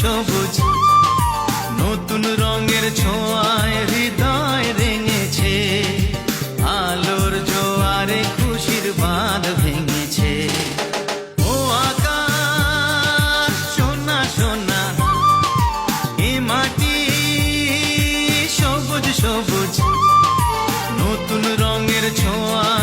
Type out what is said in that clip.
সবুজ নতুন রঙের ছোঁয়ায় হৃদয় রেঙেছে, আলোর জোয়ারে খুশির বাঁধ ভেঙেছে। ও আকাশ সোনা সোনা, এ মাটি সবুজ সবুজ নতুন রঙের ছোঁয়া